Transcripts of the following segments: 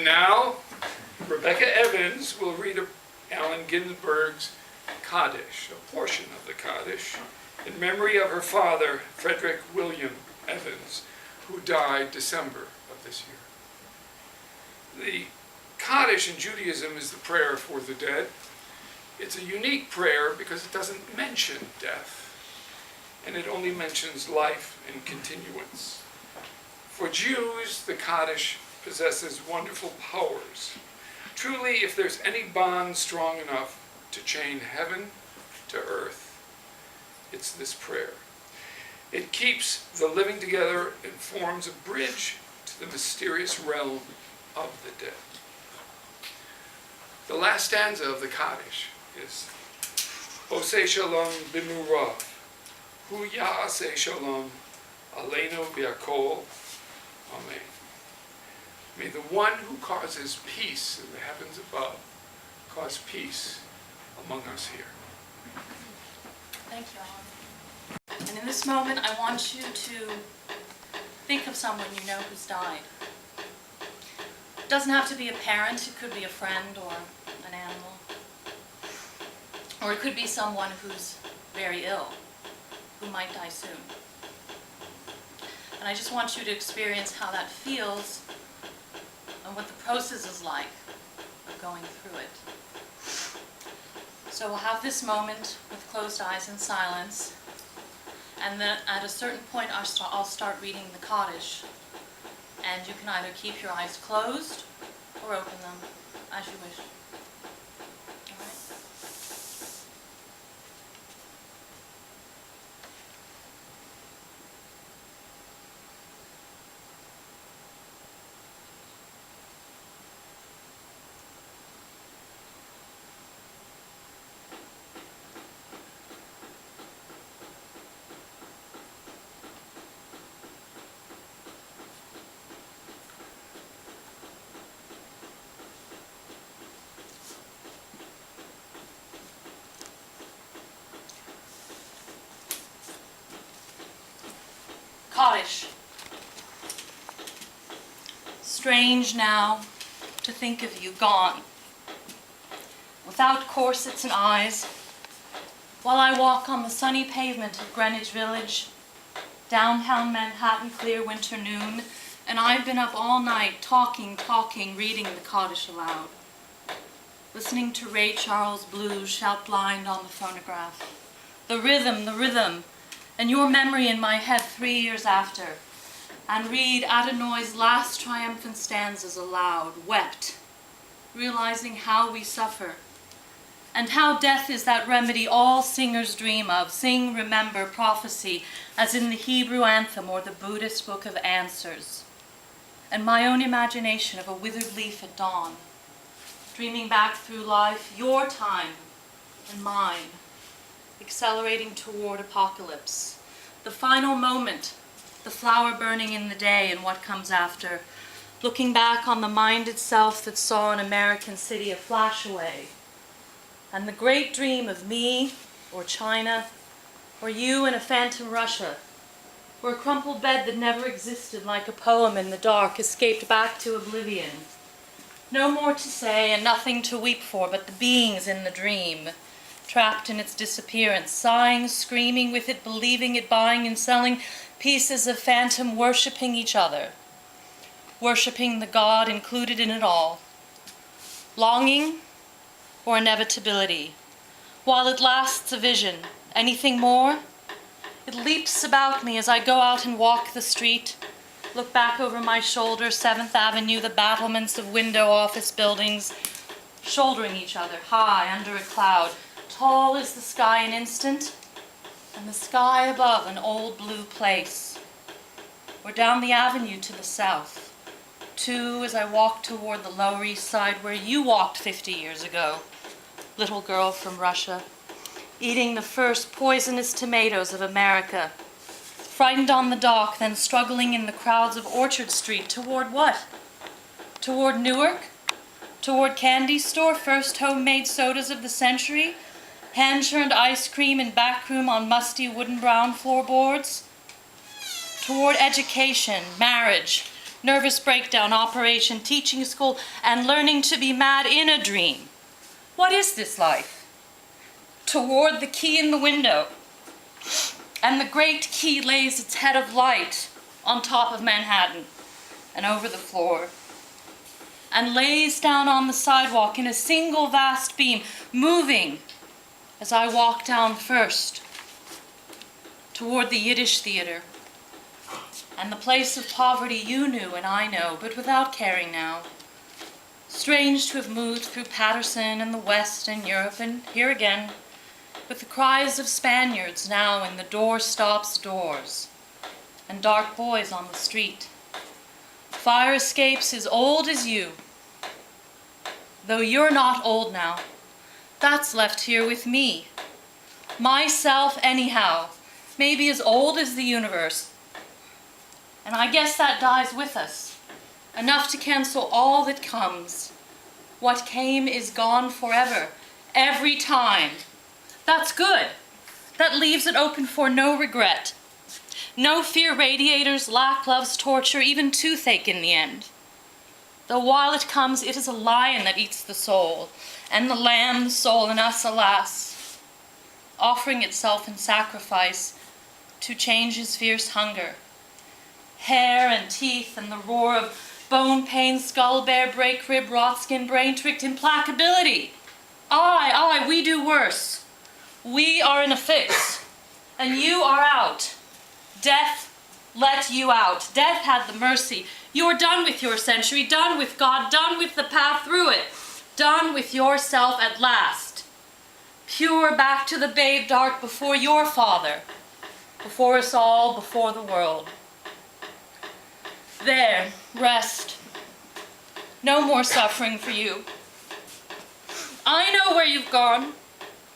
now, Rebecca Evans will read Allen Ginsberg's Kaddish, a portion of the Kaddish, in memory of her father, Frederick William Evans, who died December of this year. The Kaddish in Judaism is the prayer for the dead. It's a unique prayer because it doesn't mention death, and it only mentions life and continuance. For Jews, the Kaddish possesses wonderful powers. Truly, if there's any bond strong enough to chain heaven to earth, it's this prayer. It keeps the living together and forms a bridge to the mysterious realm of the dead. The last stanza of the Kaddish is Oseh Shalom b'murav, Hu Ya'aseh Shalom Aleinu b'Hakol. Amen. May the one who causes peace in the heavens above cause peace among us here. Thank you, Alan. And in this moment, I want you to think of someone you know who's died. It doesn't have to be a parent. It could be a friend or an animal. Or it could be someone who's very ill, who might die soon. And I just want you to experience how that feels and what the process is like of going through it. So we'll have this moment with closed eyes and silence, and then at a certain point I'll start reading the Kaddish, and you can either keep your eyes closed or open them as you wish. All right? Kaddish. Strange now to think of you gone, without corsets and eyes, while I walk on the sunny pavement of Greenwich Village, downtown Manhattan, clear winter noon, and I've been up all night talking, reading the Kaddish aloud, listening to Ray Charles blues shout blind on the phonograph. The rhythm, and your memory in my head 3 years after, and read Adonai's last triumphant stanzas aloud, wept, realizing how we suffer, and how death is that remedy all singers dream of, sing, remember, prophecy, as in the Hebrew anthem or the Buddhist book of answers, and my own imagination of a withered leaf at dawn, dreaming back through life, your time and mine, accelerating toward apocalypse. The final moment, the flower burning in the day and what comes after, looking back on the mind itself that saw an American city a flash away, and the great dream of me or China or you in a phantom Russia, or a crumpled bed that never existed like a poem in the dark escaped back to oblivion. No more to say and nothing to weep for but the beings in the dream, trapped in its disappearance, sighing, screaming with it, believing it, buying and selling pieces of phantom, worshipping each other, worshipping the God included in it all. Longing or inevitability, while it lasts a vision. Anything more? It leaps about me as I go out and walk the street, look back over my shoulder, 7th Avenue, the battlements of window office buildings, shouldering each other, high under a cloud, tall as the sky an instant, and the sky above an old blue place. Or down the avenue to the south, too, as I walk toward the Lower East Side where you walked 50 years ago, little girl from Russia, eating the first poisonous tomatoes of America, frightened on the dock, then struggling in the crowds of Orchard Street. Toward what? Toward Newark? Toward candy store, first homemade sodas of the century, hand-churned ice cream in back room on musty wooden brown floorboards? Toward education, marriage, nervous breakdown, operation, teaching school, and learning to be mad in a dream. What is this life? Toward the key in the window, and the great key lays its head of light on top of Manhattan and over the floor, and lays down on the sidewalk in a single vast beam, moving as I walk down first toward the Yiddish theater and the place of poverty you knew and I know, but without caring now. Strange to have moved through Patterson and the West and Europe, and here again, with the cries of Spaniards now in the doorstops doors, and dark boys on the street. Fire escapes as old as you, though you're not old now. That's left here with me. Myself anyhow, maybe as old as the universe. And I guess that dies with us, enough to cancel all that comes. What came is gone forever, every time. That's good. That leaves it open for no regret. No fear radiators, lack, love's torture, even toothache in the end. Though while it comes, it is a lion that eats the soul, and the lamb the soul in us, alas, offering itself in sacrifice to change his fierce hunger. Hair and teeth and the roar of bone pain, skull bare, break rib, rot skin, brain-tricked implacability. Aye, we do worse. We are in a fix, and you are out. Death let you out. Death had the mercy. You are done with your century, done with God, done with the path through it, done with yourself at last. Pure back to the babe dark before your Father, before us all, before the world. There, rest. No more suffering for you. I know where you've gone.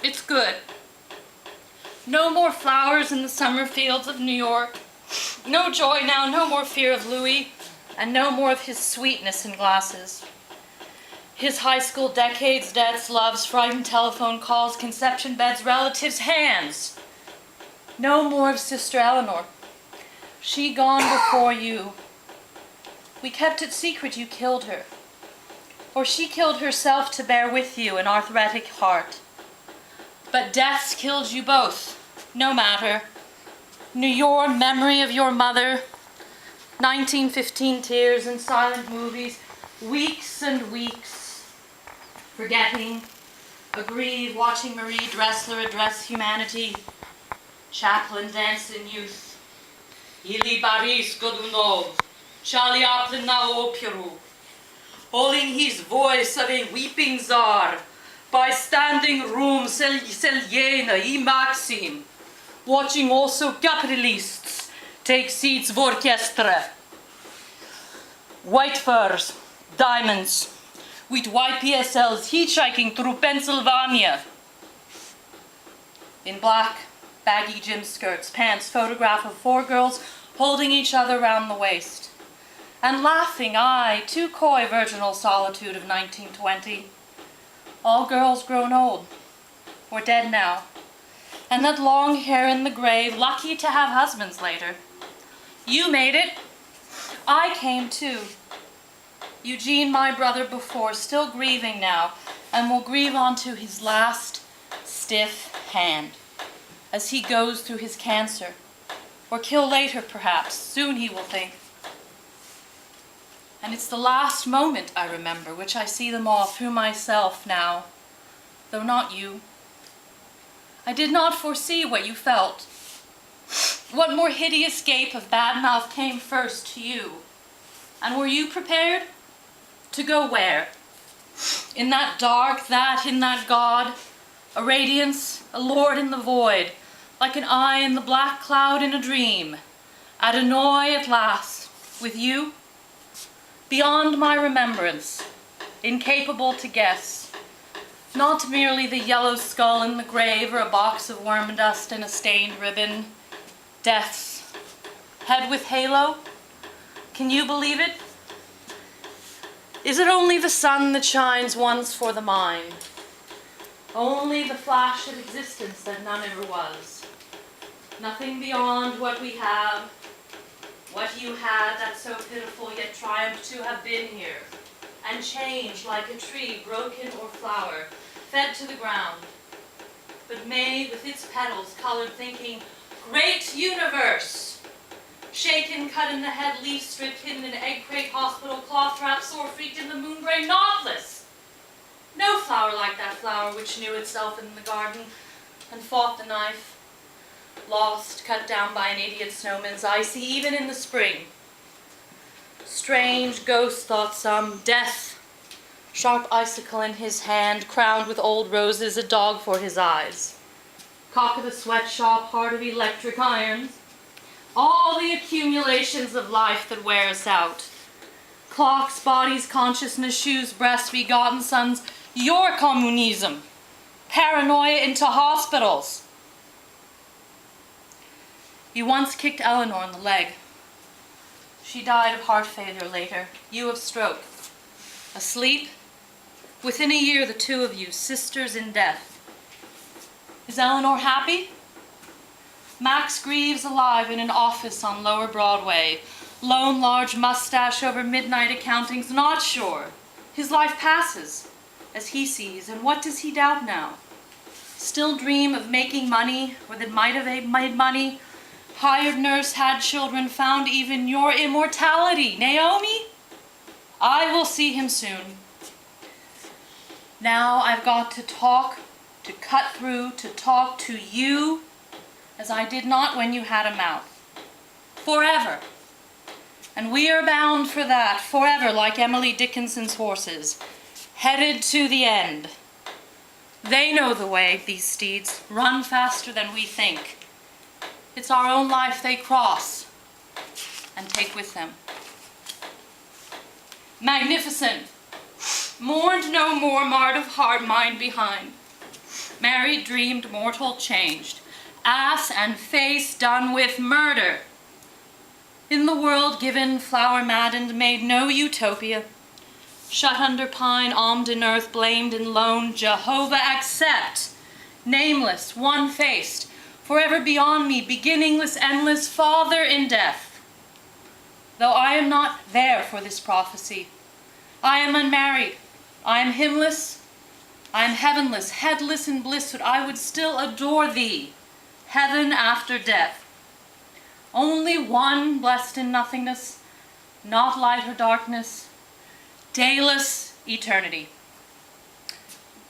It's good. No more flowers in the summer fields of New York. No joy now, no more fear of Louis, and no more of his sweetness in glasses. His high school decades, debts, loves, frightened telephone calls, conception beds, relatives, hands. No more of Sister Eleanor. She gone before you. We kept it secret you killed her. Or she killed herself to bear with you an arthritic heart. But death's killed you both. No matter. Your memory of your mother, 1915 tears and silent movies, weeks and weeks, forgetting, aggrieved, watching Marie Dressler address humanity, Chaplin dance in youth, Ili Baris Godunov, Charlie Chaplin na operu, holding his voice of a weeping czar, by standing room Seljena i Maxim, watching also capitalists take seats в orchestra. White furs, diamonds, with YPSLs hitchhiking through Pennsylvania. In black, baggy gym skirts, pants, photograph of 4 girls holding each other round the waist. And laughing, aye, too coy virginal solitude of 1920. All girls grown old, or dead now. And that long hair in the grave, lucky to have husbands later. You made it. I came too. Eugene, my brother before, still grieving now, and will grieve on to his last stiff hand as he goes through his cancer, or kill later perhaps, soon he will think. And it's the last moment I remember, which I see them all through myself now, though not you. I did not foresee what you felt. What more hideous gape of bad mouth came first to you? And were you prepared? To go where? In that dark, in that God, a radiance, a Lord in the void, like an eye in the black cloud in a dream. Adonai at last, with you? Beyond my remembrance, incapable to guess, not merely the yellow skull in the grave or a box of worm dust and a stained ribbon. Death's head with halo? Can you believe it? Is it only the sun that shines once for the mind? Only the flash of existence that none ever was? Nothing beyond what we have, What you had that's so pitiful yet triumphed to have been here, and changed like a tree broken or flower, fed to the ground, but made with its petals colored thinking, great universe! Shaken, cut in the head, leaf stripped, hidden in egg crate, hospital, cloth wrap, sore freaked in the moon gray, knotless. No flower like that flower which knew itself in the garden and fought the knife. Lost, cut down by an idiot snowman's icy, even in the spring. Strange ghost, thought some, death. Sharp icicle in his hand, crowned with old roses, a dog for his eyes. Cock of the sweatshop, heart of electric irons. All the accumulations of life that wear us out. Clocks, bodies, consciousness, shoes, breasts, begotten sons. Your communism. Paranoia into hospitals. You once kicked Eleanor in the leg. She died of heart failure later. You of stroke. Asleep? Within a year, the two of you, sisters in death. Is Eleanor happy? Max grieves alive in an office on Lower Broadway. Lone large mustache over midnight accountings, not sure. His life passes, as he sees, and what does he doubt now? Still dream of making money, or that might have made money? Hired nurse, had children, found even your immortality. Naomi? I will see him soon. Now I've got to talk, to cut through, to talk to you, as I did not when you had a mouth. Forever. And we are bound for that, forever, like Emily Dickinson's horses, headed to the end. They know the way, these steeds, run faster than we think. It's our own life they cross and take with them. Magnificent, mourned no more, marred of heart, mind behind. Married, dreamed, mortal, changed. Ass and face done with murder. In the world given, flower maddened, made no utopia. Shut under pine, almed in earth, blamed in lone, Jehovah accept. Nameless, one-faced, forever beyond me, beginningless, endless, Father in death. Though I am not there for this prophecy, I am unmarried, I am hymnless, I am heavenless, headless in bliss, but I would still adore thee, heaven after death. Only one blessed in nothingness, not light or darkness, dayless eternity.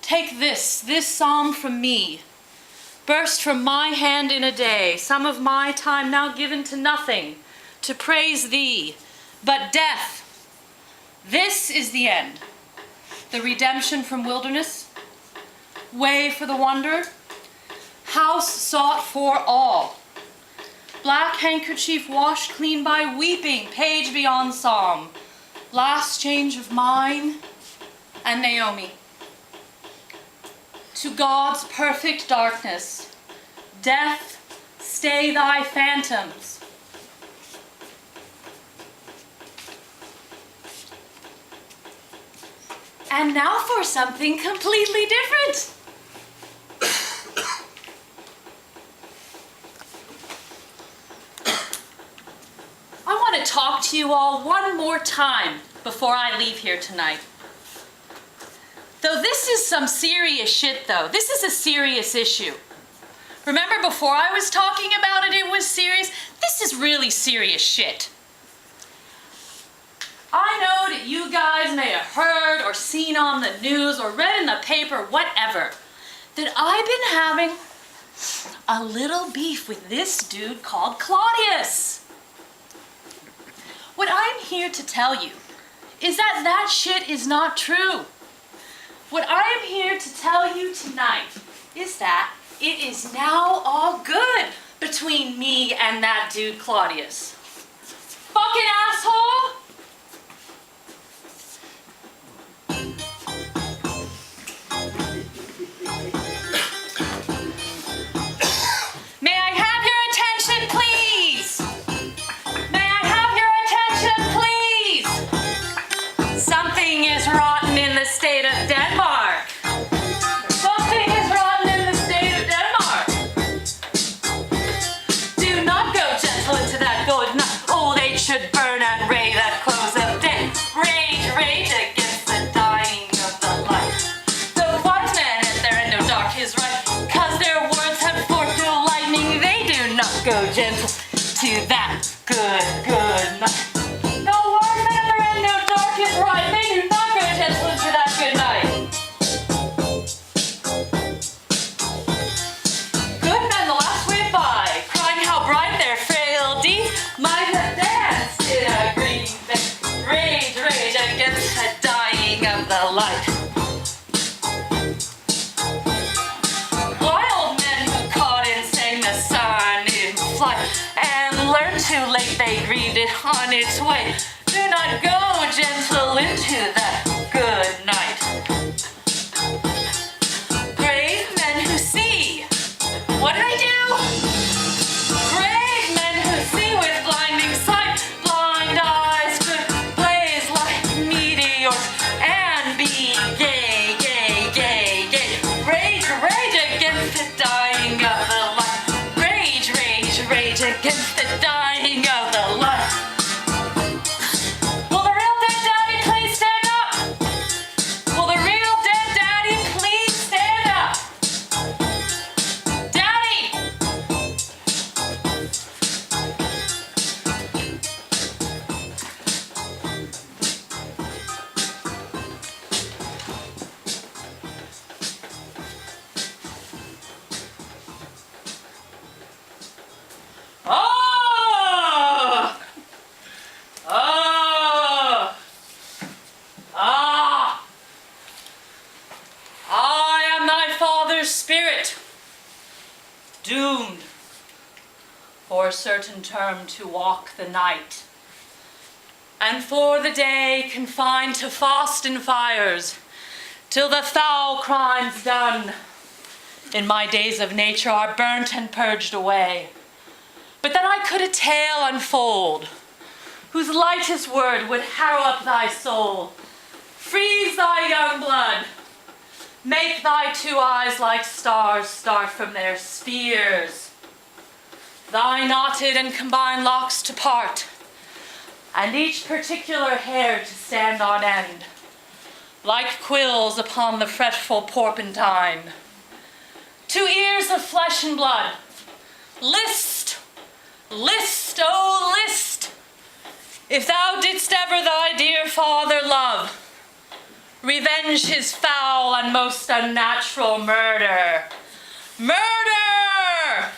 Take this psalm from me, burst from my hand in a day, some of my time now given to nothing, to praise thee, but death. This is the end, the redemption from wilderness, way for the wanderer, house sought for all. Black handkerchief washed clean by weeping, page beyond psalm. Last change of mine and Naomi. To God's perfect darkness, death, stay thy phantoms. And now for something completely different. I want to talk to you all one more time before I leave here tonight. Though this is some serious shit, though. This is a serious issue. Remember before I was talking about it, it was serious? This is really serious shit. I know that you guys may have heard or seen on the news or read in the paper, whatever, that I've been having a little beef with this dude called Claudius. What I'm here to tell you is that that shit is not true. What I'm here to tell you tonight is that it is now all good between me and that dude Claudius. Fucking asshole! May I have your attention, please? May I have your attention, please? Something is rotten in the state of Denmark. Something is rotten in the state of Denmark. Do not go gentle into that golden old age dying of the light. Wild men who caught and sang the sun in flight, and learned too late they grieved it on its way. Do not go gentle into that good night. Brave men who see. What did I do? Brave men who see with blinding sight. Blind eyes could blaze like meteors and be gay, gay, gay, gay. Rage, rage against the dying of the light. Rage, rage, rage against the dying of the light. Will the real dead daddy please stand up? Will the real dead daddy please stand up? Daddy! Ah! Ah! Ah! I am thy father's spirit, doomed for a certain term to walk the night, and for the day confined to fast and fires, till the foul crimes done in my days of nature are burnt and purged away. But that I could a tale unfold, whose lightest word would harrow up thy soul, freeze thy young blood, make thy two eyes like stars start from their spheres, thy knotted and combined locks to part, and each particular hair to stand on end, like quills upon the fretful porpentine. 2 ears of flesh and blood, list, list, oh list, if thou didst ever thy dear father love, revenge his foul and most unnatural murder. Murder!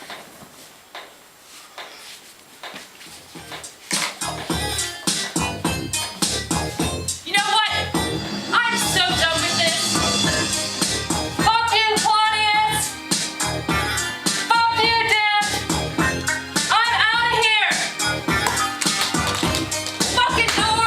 You know what? I'm so done with this. Fuck you, Claudius! Fuck you, Dad! I'm out of here! Fucking door!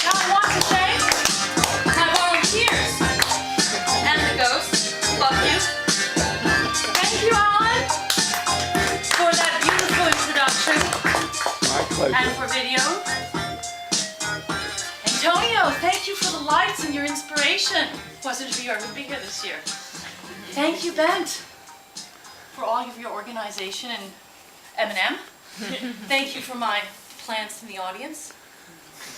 Now I want to thank my volunteers and the ghosts. Love you. Thank you, Alan, for that beautiful introduction My pleasure. and for video. Antonio, thank you for the lights and your inspiration. Wasn't sure I would be here this year. Thank you, Bent, for all of your organization and M&M. Thank you for my plants in the audience.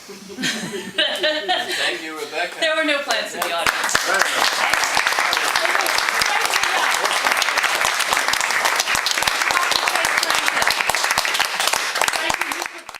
Thank you, Rebecca. There were no plants in the audience.